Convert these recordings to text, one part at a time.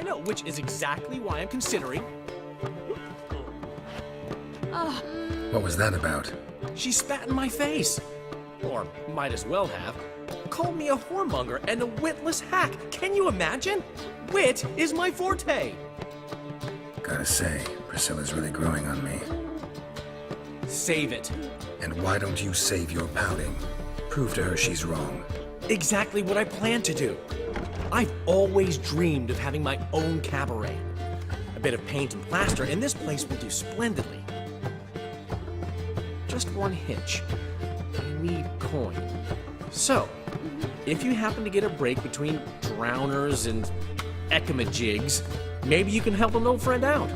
I know, which is exactly why I'm considering... What was that about? She spat in my face. Or might as well have. Called me a whoremonger and a witless hack. Can you imagine? Wit is my forte. Gotta say, Priscilla's really growing on me. Save it. And why don't you save your pouting? Prove to her she's wrong. Exactly what I plan to do. I've always dreamed of having my own cabaret. A bit of paint and plaster, and this place will do splendidly. Just one hitch. I need coin. So, if you happen to get a break between drowners and ecamajigs, maybe you can help an old friend out.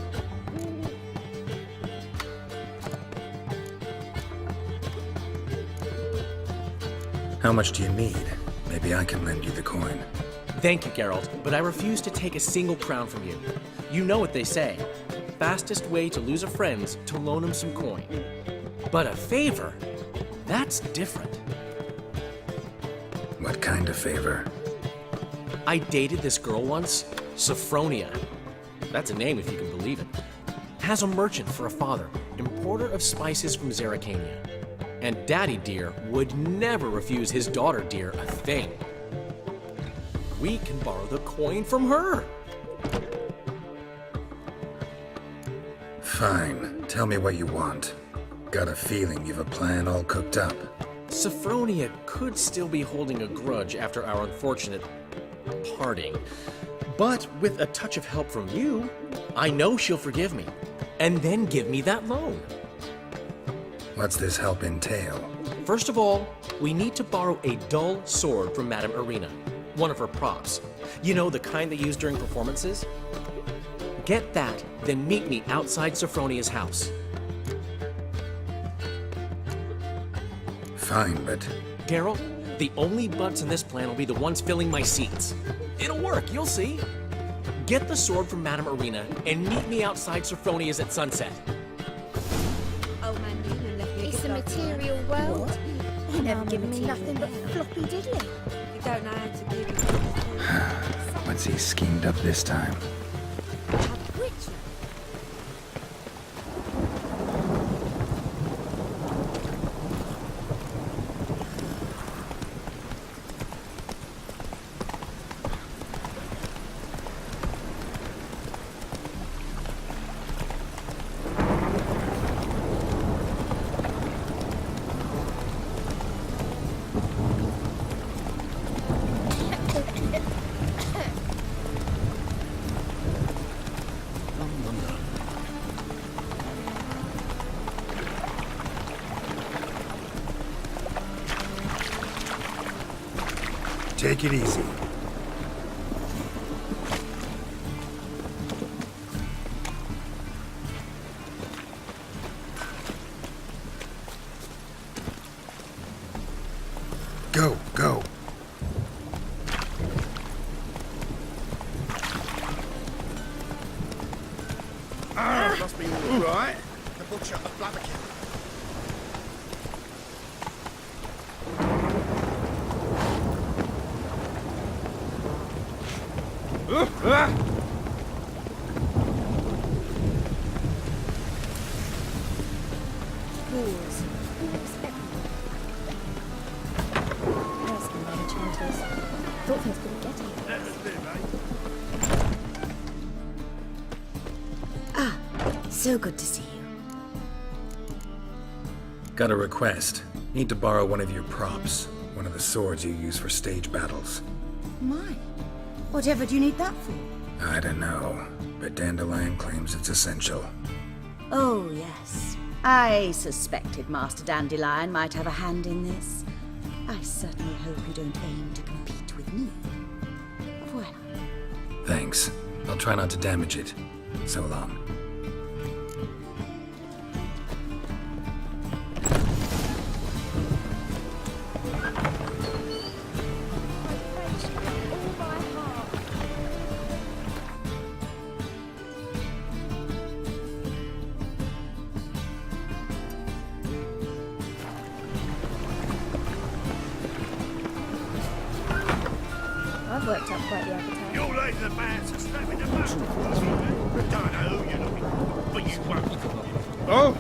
How much do you need? Maybe I can lend you the coin. Thank you, Geralt, but I refuse to take a single crown from you. You know what they say. Fastest way to lose a friend's to loan him some coin. But a favor? That's different. What kind of favor? I dated this girl once, Sophronia. That's a name if you can believe it. Has a merchant for a father, importer of spices from Zerrikania. And Daddy Dear would never refuse his daughter Dear a thing. We can borrow the coin from her. Fine. Tell me what you want. Got a feeling you've a plan all cooked up. Sophronia could still be holding a grudge after our unfortunate parting. But with a touch of help from you, I know she'll forgive me. And then give me that loan. What's this help entail? First of all, we need to borrow a dull sword from Madame Irina, one of her props. You know, the kind they use during performances? Get that, then meet me outside Sophronia's house. Fine, but... Geralt, the only butts in this plan will be the ones filling my seats. It'll work, you'll see. Get the sword from Madame Irina and meet me outside Sophronia's at sunset. It's a material world. He never given me nothing but floppy diddly. You don't know how to give it. What's he schemed up this time? Take it easy. Go, go. Must be all right. The butcher, the flabberkin. Fools. Personal enchanters. Thought things couldn't get here. So good to see you. Got a request. Need to borrow one of your props. One of the swords you use for stage battles. My. Whatever do you need that for? I don't know, but Dandelion claims it's essential. Oh, yes. I suspected Master Dandelion might have a hand in this. I certainly hope you don't aim to compete with me. Voilà. Thanks. I'll try not to damage it. So long. I've worked up quite the appetite. You're late the man, so strap in the back. I don't know who you're looking for, but you won't. Oh?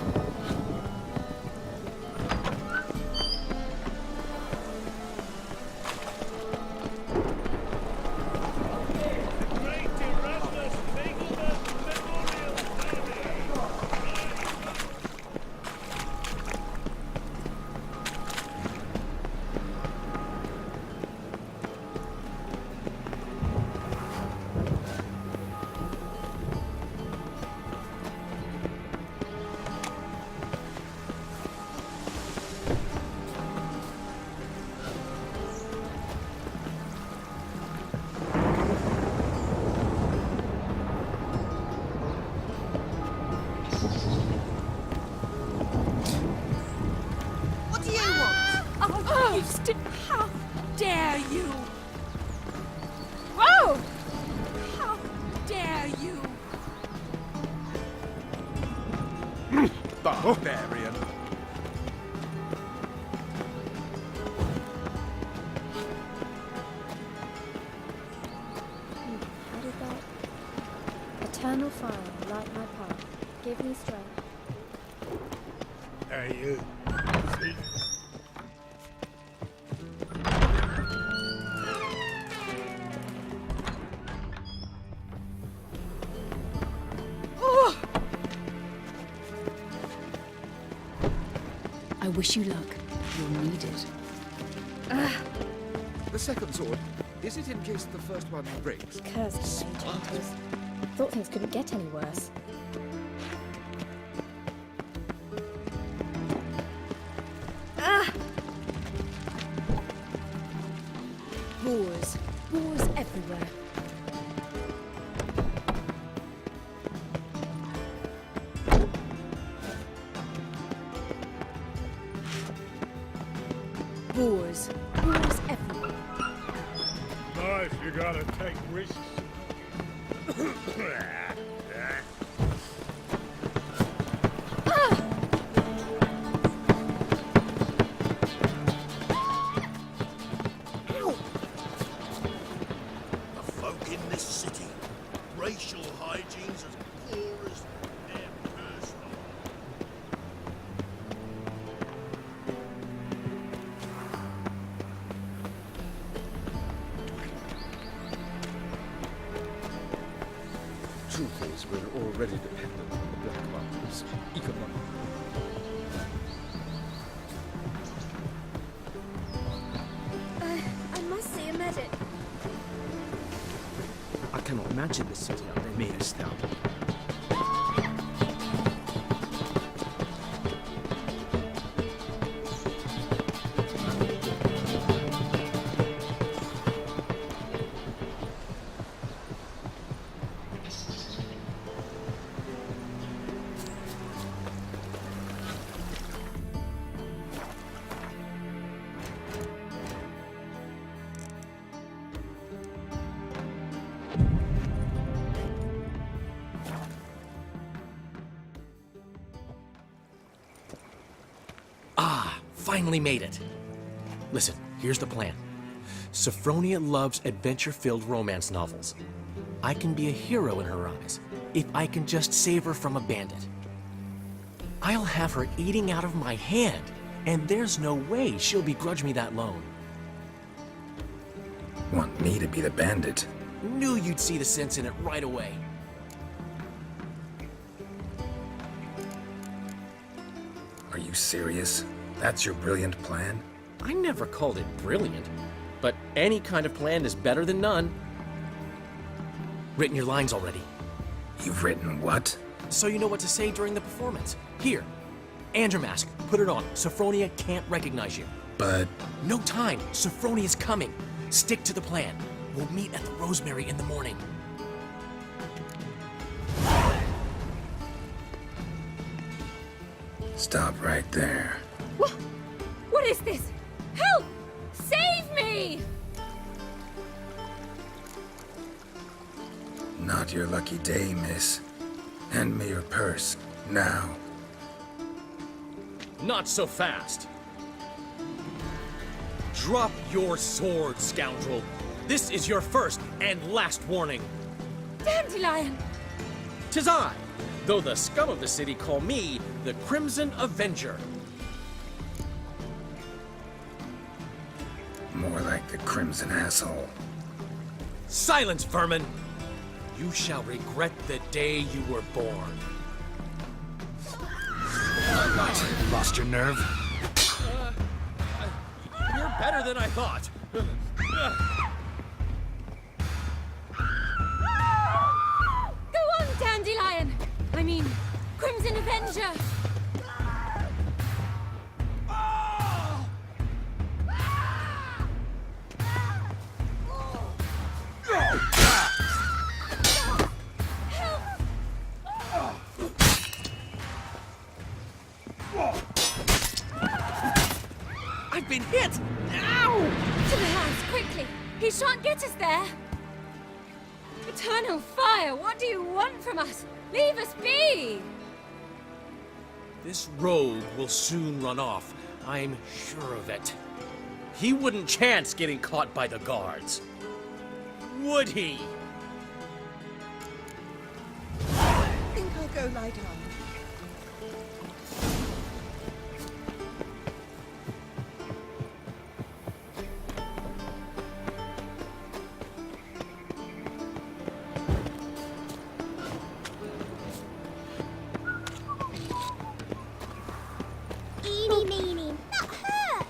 Oh, how dare you! Whoa! How dare you! Barbarian. How did that eternal fire light my path? Give me strength. Hey, you. I wish you luck. You'll need it. The second sword, is it in case the first one breaks? Cursed mage hunters. Thought things couldn't get any worse. Boars. Boars everywhere. Boars. Boars everywhere. Nice, you gotta take risks. The folk in this city, racial hygiene's as poor as their personal. Truth is, we're already dependent on the black market's economic. I must see a medic. I cannot imagine this city under me astounded. Finally made it. Listen, here's the plan. Sophronia loves adventure-filled romance novels. I can be a hero in her eyes if I can just save her from a bandit. I'll have her eating out of my hand, and there's no way she'll begrudge me that loan. Want me to be the bandit? Knew you'd see the sense in it right away. Are you serious? That's your brilliant plan? I never called it brilliant, but any kind of plan is better than none. Written your lines already, You've written what? so you know what to say during the performance. Here, and your mask. Put it on. Sophronia can't recognize you. But No time. Sophronia's coming. Stick to the plan. We'll meet at the Rosemary in the morning. stop right there. What is this? Help! Save me! Not your lucky day, miss. Hand me your purse, now. Not so fast. Drop your sword, scoundrel. This is your first and last warning. Dandelion! 'Tis I, though the scum of the city call me the Crimson Avenger. More like the Crimson Asshole. Silence, vermin! You shall regret the day you were born. What? Lost your nerve? You're better than I thought. Go on, Dandelion! I mean, Crimson Avenger! I've been hit! Ow! To the house, quickly! He shan't get us there! Eternal fire, what do you want from us? Leave us be! This rogue will soon run off. I'm sure of it. He wouldn't chance getting caught by the guards. Would he? I think I'll go lie down. Eeny, meeny, not her!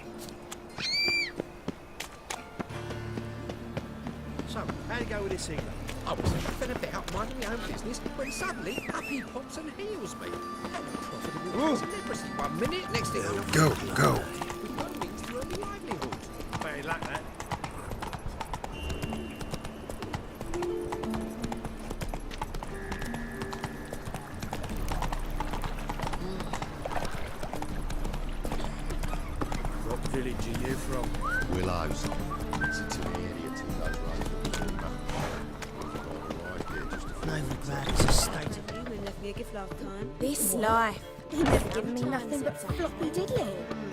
So, how'd it go with this evening? I was laughing about minding my own business when suddenly up he pops and heals me. I'm a profitable celebrity 1 minute, next thing I know... Go. With no means to earn a livelihood. Very like that. What village are you from? Willows. Listen to the idiot who goes right No regrets, a state of you and left me a gift last time. This life. He never given me nothing but floppy diddly.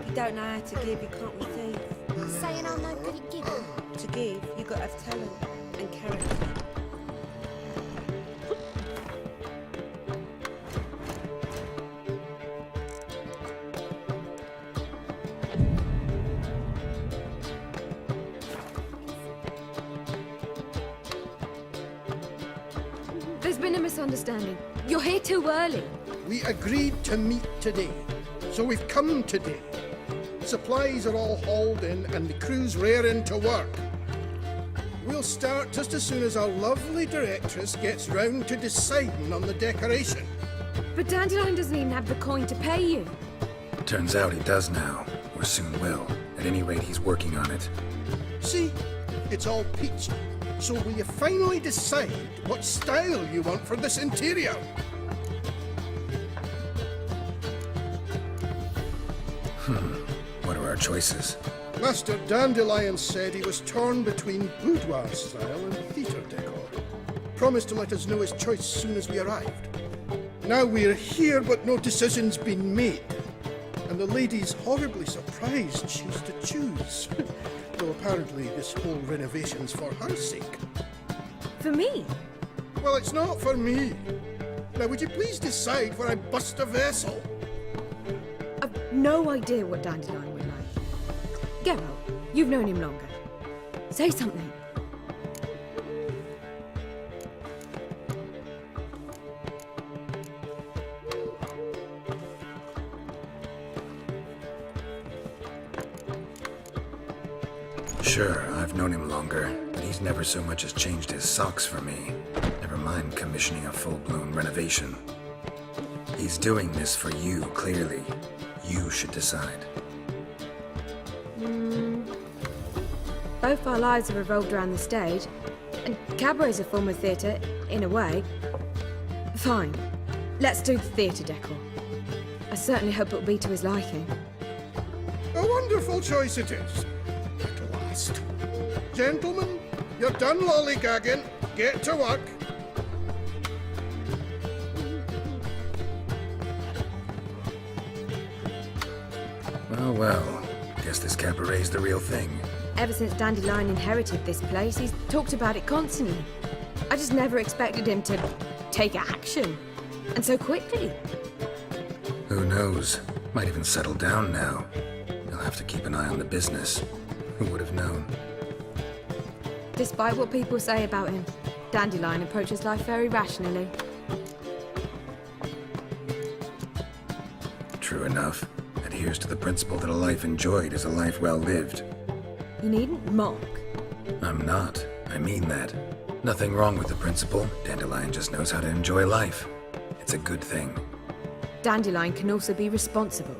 You don't know how to give, you can't receive. Saying I'm no good at giving. To give, you got to have talent and character. There's been a misunderstanding. You're here too early. We agreed to meet today, so we've come today. Supplies are all hauled in and the crew's raring to work. We'll start just as soon as our lovely directress gets round to deciding on the decoration. But Dandelion doesn't even have the coin to pay you. Turns out he does now, or soon will. At any rate, he's working on it. See, it's all peachy. So will you finally decide what style you want for this interior? What are our choices? Master Dandelion said he was torn between boudoir style and theatre decor. Promised to let us know his choice soon as we arrived. Now we're here, but no decision's been made. And the lady's horribly surprised she's to choose. Though apparently this whole renovation's for her sake. For me? Well, it's not for me. Now, would you please decide where I bust a vessel? I've no idea what Dandelion would like. Geralt, you've known him longer. Say something. Sure, I've known him longer, but he's never so much as changed his socks for me. Never mind commissioning a full-blown renovation. He's doing this for you, clearly. You should decide. Both our lives have revolved around the stage, and cabaret's a form of theatre, in a way. Fine. Let's do the theatre decor. I certainly hope it'll be to his liking. A wonderful choice it is. At last. Gentlemen, you're done lollygagging. Get to work. Well. Guess this cabaret's the real thing. Ever since Dandelion inherited this place, he's talked about it constantly. I just never expected him to take action. And so quickly. Who knows? Might even settle down now. You'll have to keep an eye on the business. Who would have known? Despite what people say about him, Dandelion approaches life very rationally. True enough. Adheres to the principle that a life enjoyed is a life well lived. You needn't mock. I'm not. I mean that. Nothing wrong with the principle. Dandelion just knows how to enjoy life. It's a good thing. Dandelion can also be responsible.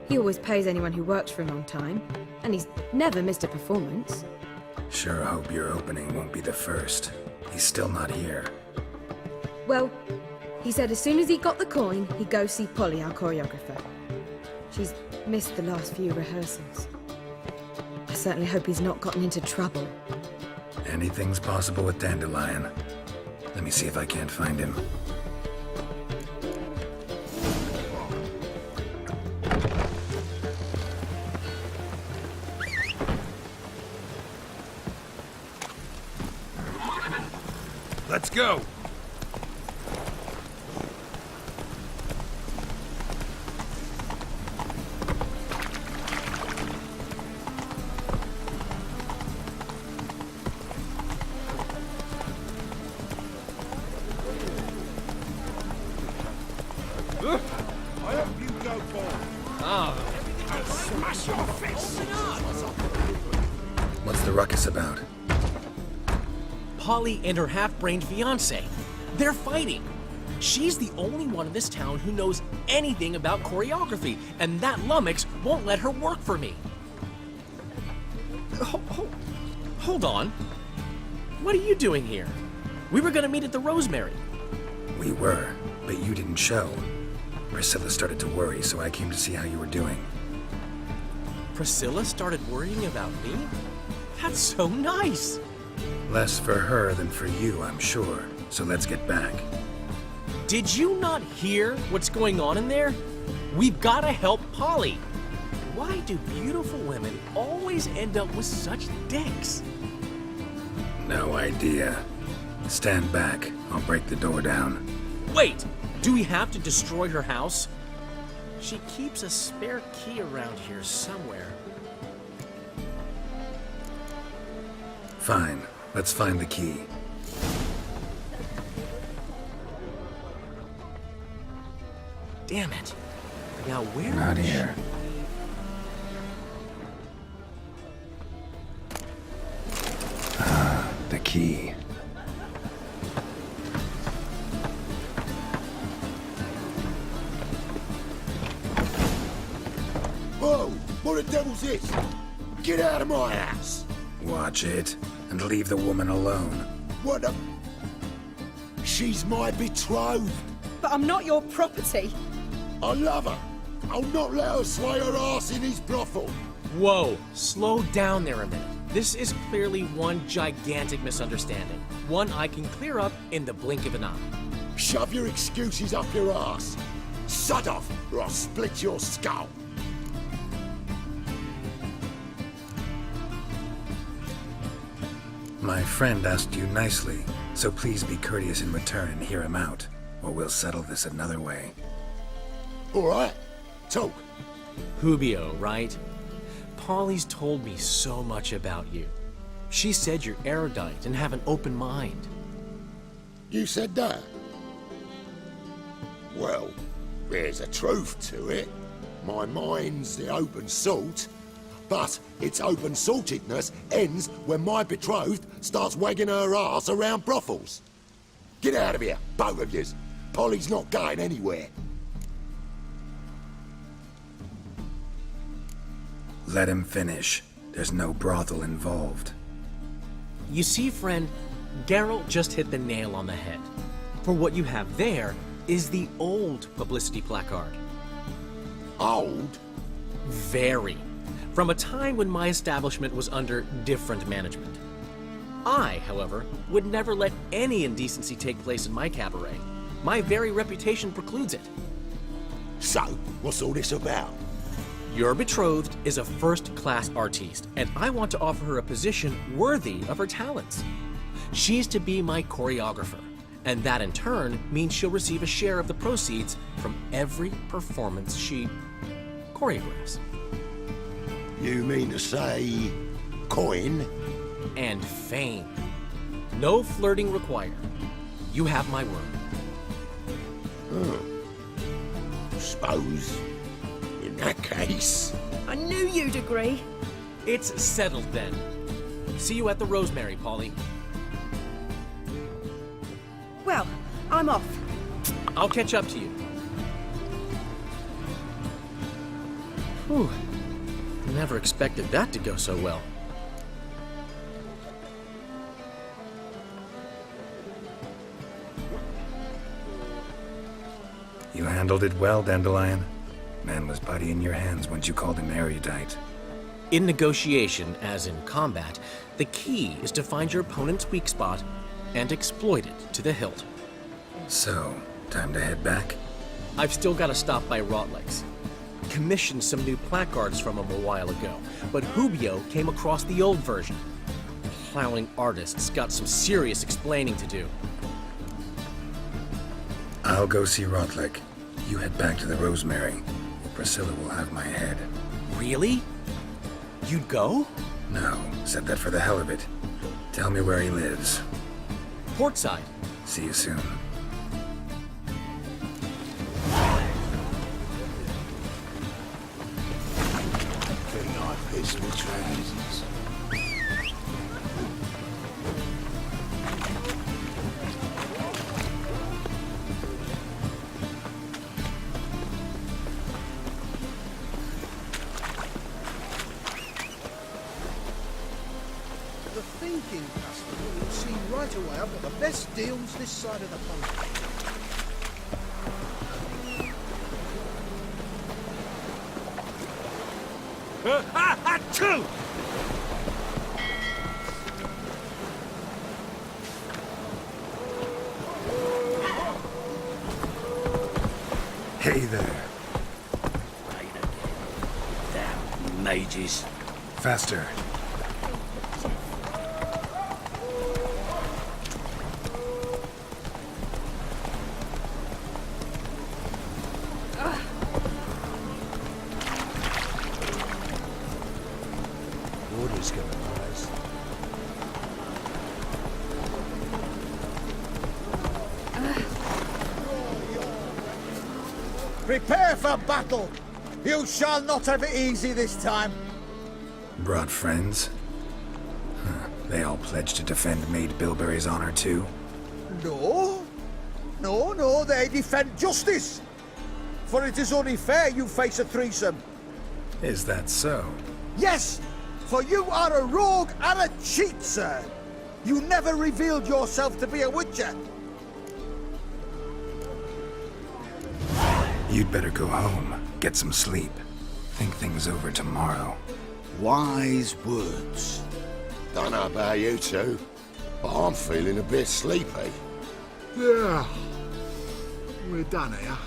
He always pays anyone who works for him on time, and he's never missed a performance. Sure hope your opening won't be the first. He's still not here. Well, he said as soon as he got the coin, he'd go see Polly, our choreographer. She's missed the last few rehearsals. I certainly hope he's not gotten into trouble. Anything's possible with Dandelion. Let me see if I can't find him. Let's go! I hope you go far. Smash your face! What's the ruckus about? Polly and her half-brained fiancé. They're fighting. She's the only one in this town who knows anything about choreography, and that lummox won't let her work for me. Hold on. What are you doing here? We were gonna meet at the Rosemary. We were, but you didn't show. Priscilla started to worry, so I came to see how you were doing. Priscilla started worrying about me? That's so nice. Less for her than for you, I'm sure. So let's get back. Did you not hear what's going on in there? We've gotta help Polly. Why do beautiful women always end up with such dicks? No idea. Stand back. I'll break the door down. Wait! Do we have to destroy her house? She keeps a spare key around here somewhere. Fine. Let's find the key. Damn it. Now where Not is she? here. Ah, the key. Whoa! What the devil's this? Get out of my house! Watch it, and leave the woman alone. What the... She's my betrothed. But I'm not your property. I love her. I'll not let her sway her ass in his brothel. Whoa, slow down there a minute. This is clearly one gigantic misunderstanding. One I can clear up in the blink of an eye. Shove your excuses up your ass. Sod off, or I'll split your skull. My friend asked you nicely, so please be courteous in return and hear him out, or we'll settle this another way. All right, talk. Hubio, right? Polly's told me so much about you. She said you're erudite and have an open mind. You said that? Well, there's a truth to it. My mind's the open salt, but its open saltedness ends when my betrothed starts wagging her ass around brothels. Get out of here, both of yous. Polly's not going anywhere. Let him finish. There's no brothel involved. You see, friend, Geralt just hit the nail on the head. For what you have there is the old publicity placard. Old? Very. From a time when my establishment was under different management. I, however, would never let any indecency take place in my cabaret. My very reputation precludes it. So, what's all this about? Your betrothed is a first-class artiste, and I want to offer her a position worthy of her talents. She's to be my choreographer, and that in turn means she'll receive a share of the proceeds from every performance she choreographs. You mean to say coin? And fame. No flirting required. You have my word. Suppose, in that case... I knew you'd agree. It's settled then. See you at the Rosemary, Polly. Well, I'm off. I'll catch up to you. Whew. Never expected that to go so well. You handled it well, Dandelion. Man was putty in your hands once you called him erudite. In negotiation, as in combat, the key is to find your opponent's weak spot and exploit it to the hilt. So, time to head back? I've still got to stop by Rotlegs. Commissioned some new placards from him a while ago, but Hubio came across the old version. Plowing artists got some serious explaining to do. I'll go see Rotlick. You head back to the Rosemary. Priscilla will have my head. Really? You'd go? No, said that for the hell of it. Tell me where he lives. Portside. See you soon. Can I piss with trousers? The thinking customer will see right away I've got the best deals this side of the pond. Two! Hey there. Damn mages. Faster. Water's gonna rise. Prepare for battle! You shall not have it easy this time. Brought friends? Huh. They all pledged to defend Maid Bilberry's honor too? No. No, they defend justice. For it is only fair you face a threesome. Is that so? Yes, for you are a rogue and a cheat, sir. You never revealed yourself to be a witcher. You'd better go home, get some sleep. Think things over tomorrow. Wise words. Don't know about you two, but I'm feeling a bit sleepy. Yeah. We're done here.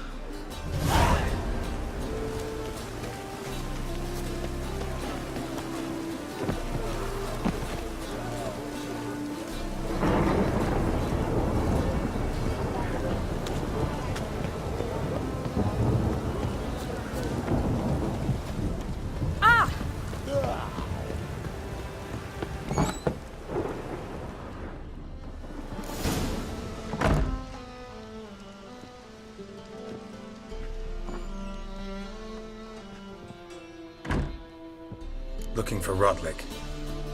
Looking for Rotlick.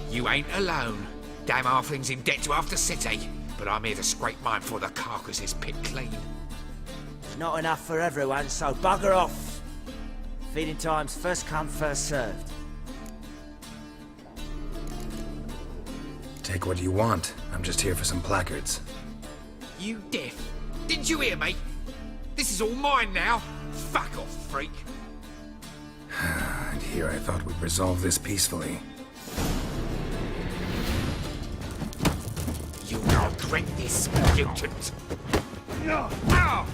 You ain't alone. Damn halfling's in debt to half the city. But I'm here to scrape mine before the carcass is picked clean. There's not enough for everyone, so bugger off. Feeding time's first come, first served. Take what you want. I'm just here for some placards. You deaf? Didn't you hear me? This is all mine now. Fuck off, freak. And here I thought we'd resolve this peacefully. You will regret this, mutant. Ow!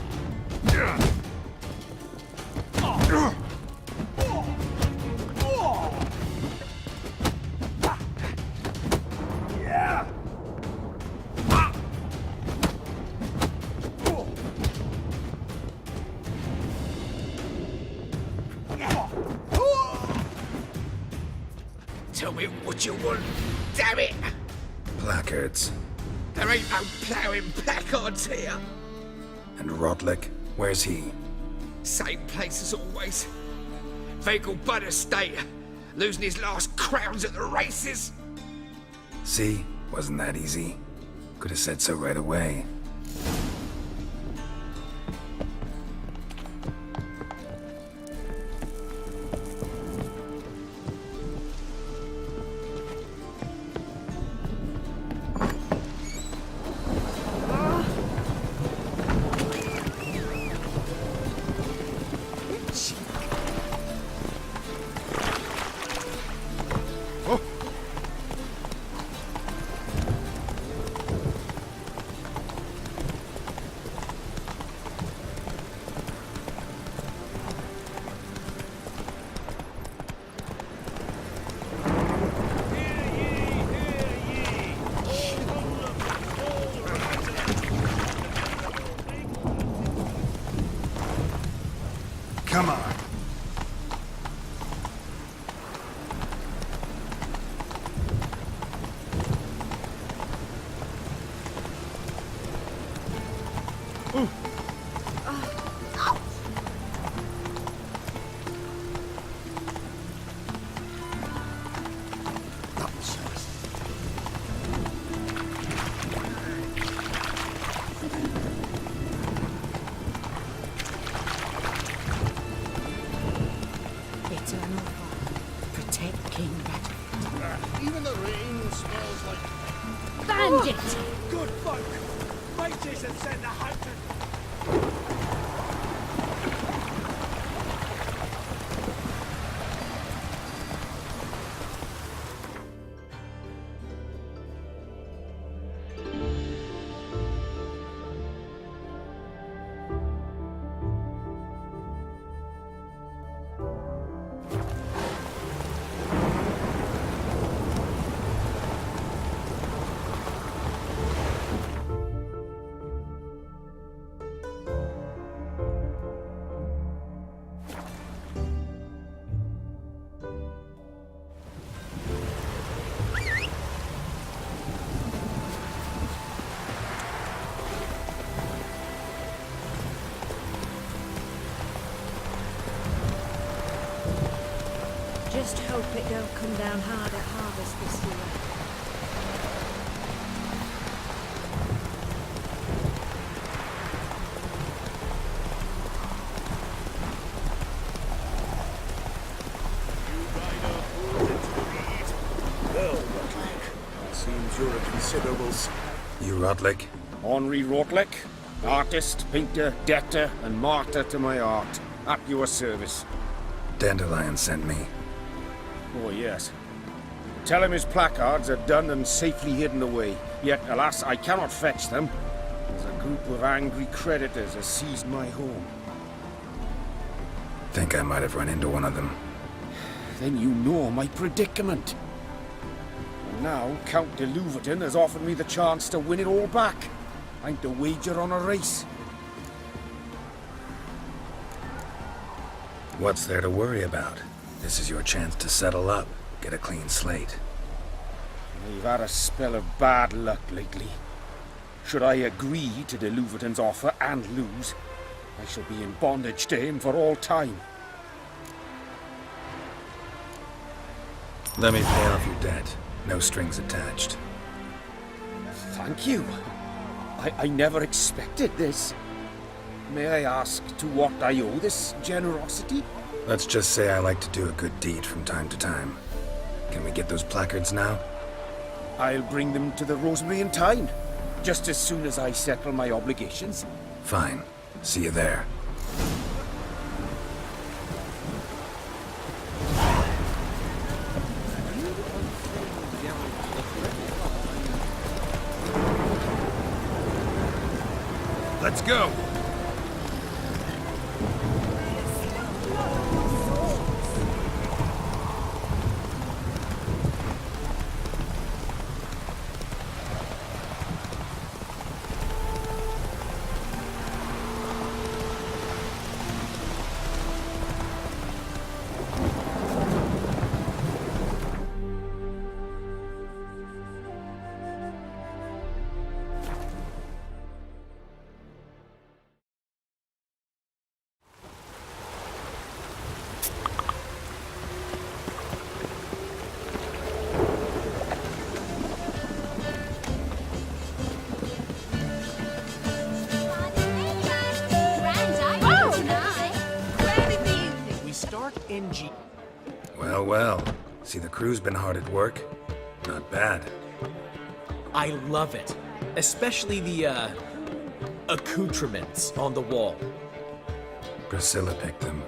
Tell me what you want, damn it! Placards. There ain't no ploughing placards here. And Rotlick? Where's he? Same place as always. Vehicle Bud Estate. Losing his last crowns at the races. See? Wasn't that easy? Could have said so right away. Come on. Eternal fire. Protect King Bedford. Even the rain smells like... Bandit! Good folk. Mages have sent the hunter. Just hope it don't come down hard at harvest this year. Well, Rotlick, it seems you're a considerable... You Rotlick? Henri Rotlick, artist, painter, debtor, and martyr to my art. At your service. Dandelion sent me. Oh, yes. Tell him his placards are done and safely hidden away. Yet, alas, I cannot fetch them, as a group of angry creditors has seized my home. Think I might have run into one of them. Then you know my predicament. And now, Count de Louverton has offered me the chance to win it all back. I'm to wager on a race. What's there to worry about? This is your chance to settle up, get a clean slate. I've had a spell of bad luck lately. Should I agree to de Louverton's offer and lose, I shall be in bondage to him for all time. Let me pay off your debt. No strings attached. Thank you. I never expected this. May I ask to what I owe this generosity? Let's just say I like to do a good deed from time to time. Can we get those placards now? I'll bring them to the Rosemary in time, just as soon as I settle my obligations. Fine. See you there. Let's go. Well, well. See, the crew's been hard at work. Not bad. I love it. Especially the, accoutrements on the wall. Priscilla picked them.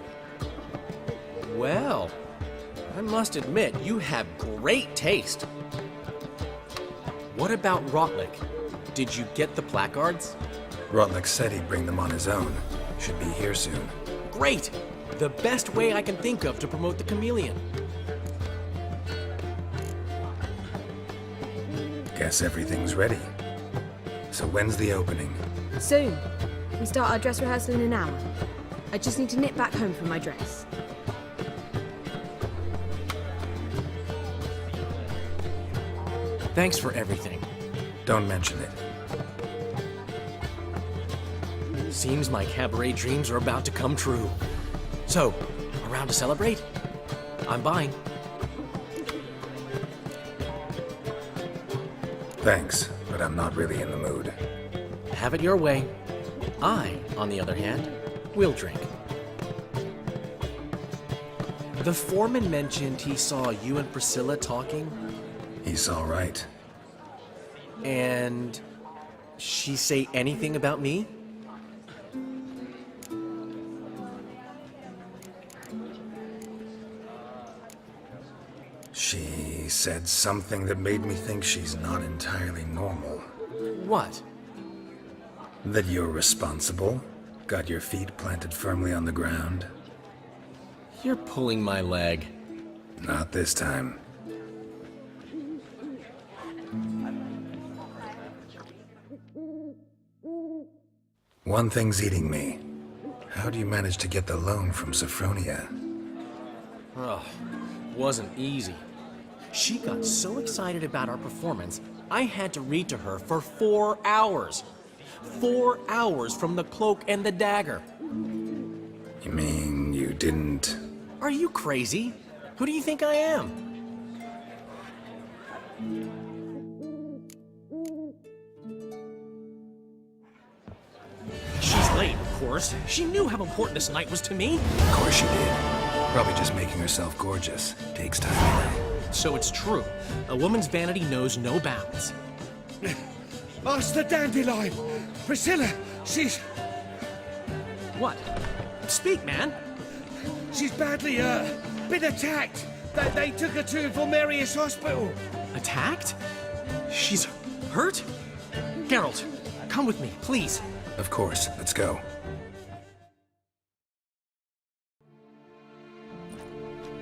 Well, I must admit, you have great taste. What about Rotlick? Did you get the placards? Rotlick said he'd bring them on his own. Should be here soon. Great! The best way I can think of to promote the chameleon. Guess everything's ready. So when's the opening? Soon. We start our dress rehearsal in an hour. I just need to nip back home for my dress. Thanks for everything. Don't mention it. Seems my cabaret dreams are about to come true. So, around to celebrate? I'm buying. Thanks, but I'm not really in the mood. Have it your way. I, on the other hand, will drink. The foreman mentioned he saw you and Priscilla talking. He's all right. And she say anything about me? She said something that made me think she's not entirely normal. What? That you're responsible, got your feet planted firmly on the ground. You're pulling my leg. Not this time. One thing's eating me. How do you manage to get the loan from Sophronia? Oh, wasn't easy. She got so excited about our performance, I had to read to her for 4 hours. 4 hours from the cloak and the dagger. You mean you didn't... Are you crazy? Who do you think I am? She's late, of course. She knew how important this night was to me. Of course she did. Probably just making herself gorgeous. Takes time away. So it's true. A woman's vanity knows no bounds. Master Dandelion! Priscilla, she's... What? Speak, man. She's badly, been attacked. They took her to Vulmerius Hospital. Attacked? She's hurt? Geralt, come with me, please. Of course. Let's go.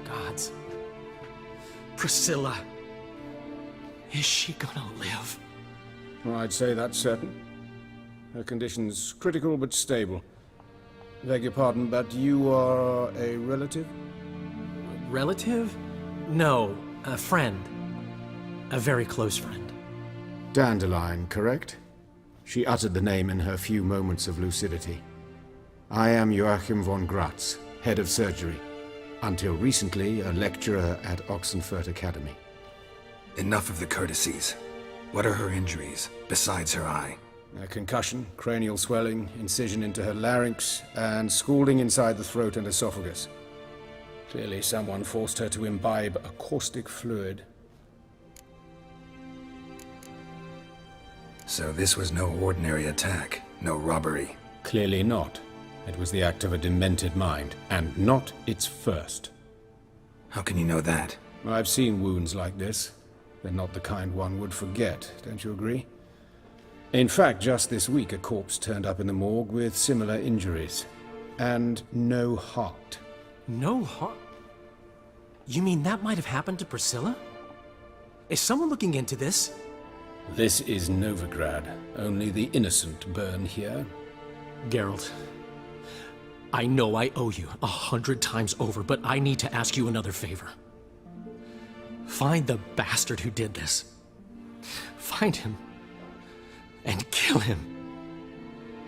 Gods. Priscilla. Is she gonna live? I'd say that's certain. Her condition's critical but stable. Beg your pardon, but you are a relative? Relative? No, a friend. A very close friend. Dandelion, correct? She uttered the name in her few moments of lucidity. I am Joachim von Gratz, head of surgery. Until recently, a lecturer at Oxenfurt Academy. Enough of the courtesies. What are her injuries, besides her eye? A concussion, cranial swelling, incision into her larynx, and scalding inside the throat and esophagus. Clearly someone forced her to imbibe a caustic fluid. So this was no ordinary attack, no robbery. Clearly not. It was the act of a demented mind, and not its first. How can you know that? I've seen wounds like this. They're not the kind one would forget, don't you agree? In fact, just this week a corpse turned up in the morgue with similar injuries. And no heart. No heart? You mean that might have happened to Priscilla? Is someone looking into this? This is Novigrad. Only the innocent burn here. Geralt, I know I owe you 100 times over, but I need to ask you another favor. Find the bastard who did this. Find him. And kill him.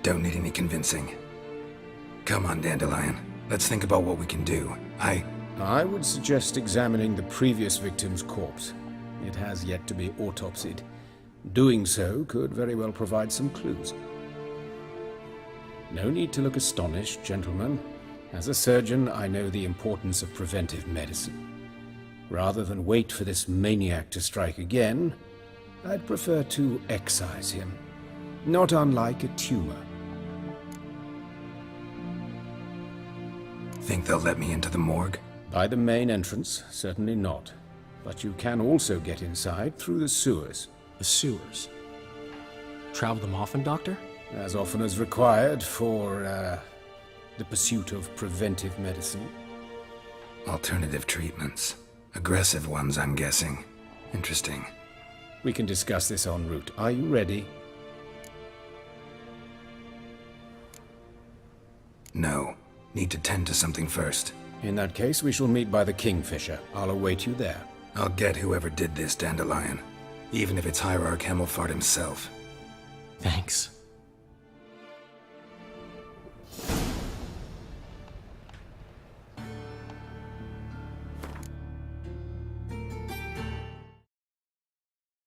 Don't need any convincing. Come on, Dandelion. Let's think about what we can do. I would suggest examining the previous victim's corpse. It has yet to be autopsied. Doing so could very well provide some clues. No need to look astonished, gentlemen. As a surgeon, I know the importance of preventive medicine. Rather than wait for this maniac to strike again, I'd prefer to excise him. Not unlike a tumor. Think they'll let me into the morgue? By the main entrance, certainly not. But you can also get inside through the sewers. The sewers? Travel them often, Doctor? As often as required for, the pursuit of preventive medicine. Alternative treatments. Aggressive ones, I'm guessing. Interesting. We can discuss this en route. Are you ready? No. Need to tend to something first. In that case, we shall meet by the Kingfisher. I'll await you there. I'll get whoever did this, Dandelion. Even if it's Hierarch Hemelfart himself. Thanks.